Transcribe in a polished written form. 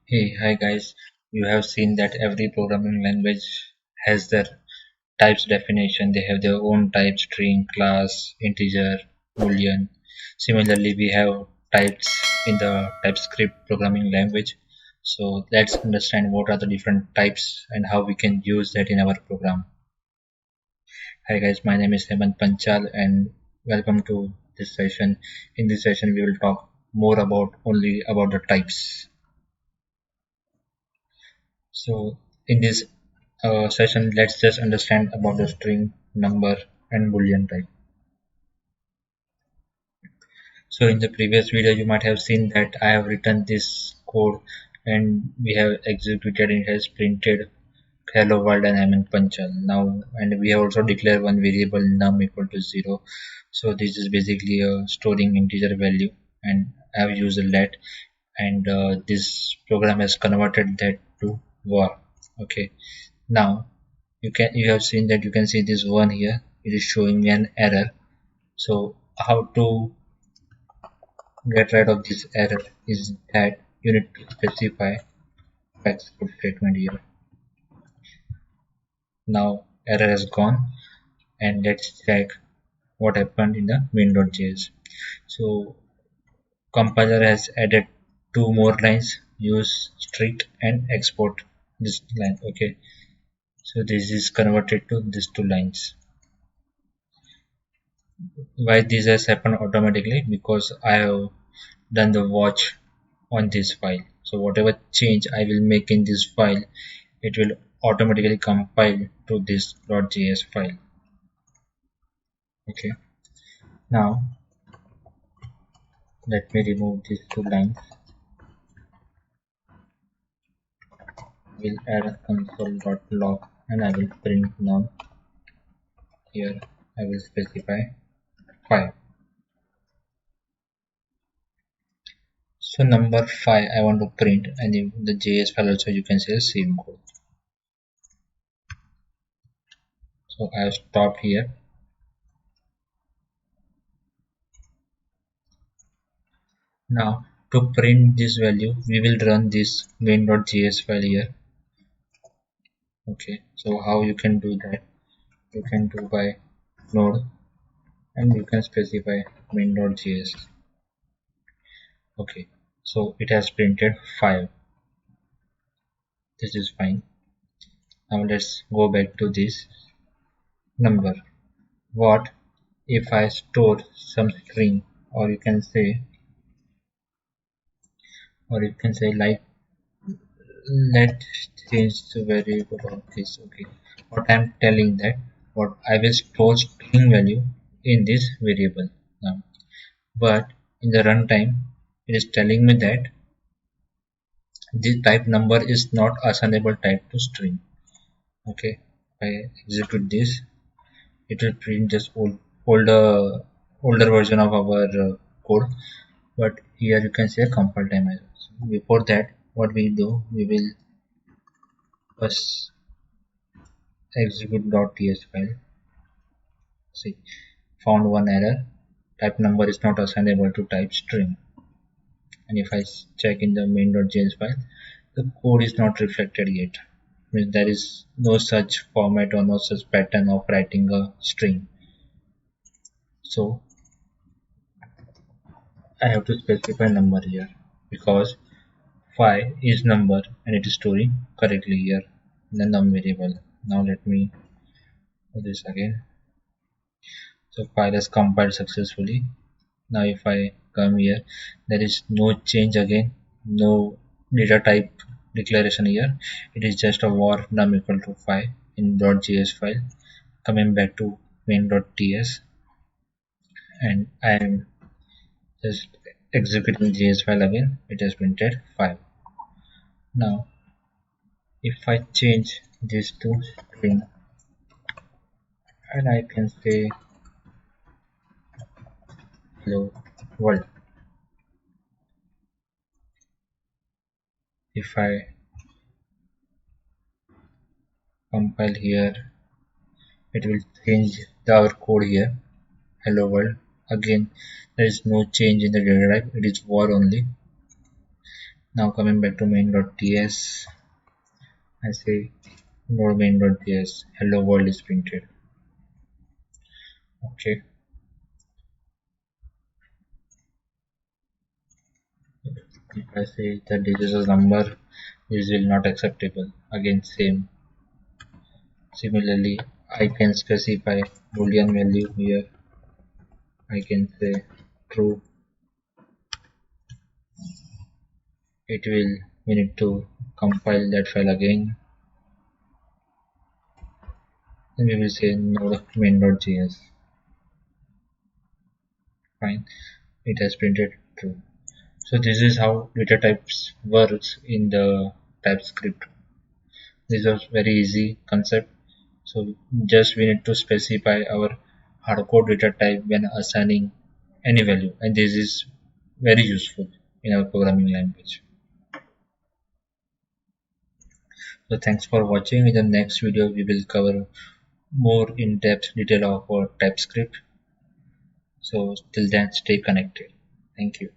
Hey, hi guys. You have seen that every programming language has their types definition. They have their own type string, class, integer, boolean. Similarly, we have types in the TypeScript programming language. So let's understand what are the different types and how we can use that in our program. Hi guys, my name is Hemant Panchal and welcome to this session. In this session, we will talk more about only about the types. So in this session, let's just understand about the string, number, and boolean type. So in the previous video, you might have seen that I have written this code and we have executed it as printed hello world and I'm in Panchal now, and we have also declared one variable num equal to 0. So this is basically storing integer value, and I have used a let, and this program has converted that to var. Okay, now you have seen that you can see this one here, it is showing me an error. So how to get rid of this error is that you need to specify explicit statement here. Now error has gone, and let's check what happened in the main.js. So compiler has added two more lines, use strict and export this line. Okay, so this is converted to these two lines. Why this has happened automatically? Because I have done the watch on this file. So whatever change I will make in this file, it will automatically compile to this .js file. Okay, now let me remove these two lines. We'll add console.log and I will print num. Here I will specify 5. So number 5 I want to print, and in the JS file also you can say the same code. So I have stopped here. Now to print this value, we will run this main.js file here. Okay, so how you can do that? You can do by node and you can specify main.js. Okay, so it has printed 5. This is fine. Now let's go back to this number. What if I store some string, or you can say like, let's change the variable of this. Okay, what I'm telling that what I will store string value in this variable now, but in the runtime it is telling me that this type number is not assignable type to string. Okay, I execute this, it will print just older version of our code, but here you can see a compile time as well. So before that, what we do, we will first execute.ts file. See, found one error, type number is not assignable to type string, and if I check in the main.js file, the code is not reflected yet. Means there is no such format or no such pattern of writing a string. So I have to specify number here, because 5 is number and it is storing correctly here in the num variable. Now let me do this again. So file is compiled successfully. Now if I come here, there is no change again, no data type declaration here. It is just a var num equal to 5 in .js file. Coming back to main.ts, and I am just executing JS file again. It has printed 5. Now if I change this to string, and I can say hello world. If I compile here, it will change our code here, hello world. Again, there is no change in the data type, it is var only. Now coming back to main.ts, I say node main.js hello world is printed. Okay, if I say that this is a number, this will not acceptable. Again same. Similarly, I can specify boolean value here. I can say true. It will, we need to compile that file again. Then we will say node main.js. Fine, it has printed true. So this is how data types works in the TypeScript. This is a very easy concept. So just we need to specify our hardcode data type when assigning any value, and this is very useful in our programming language. So thanks for watching. In the next video we will cover more in-depth detail of our TypeScript. So till then stay connected. Thank you.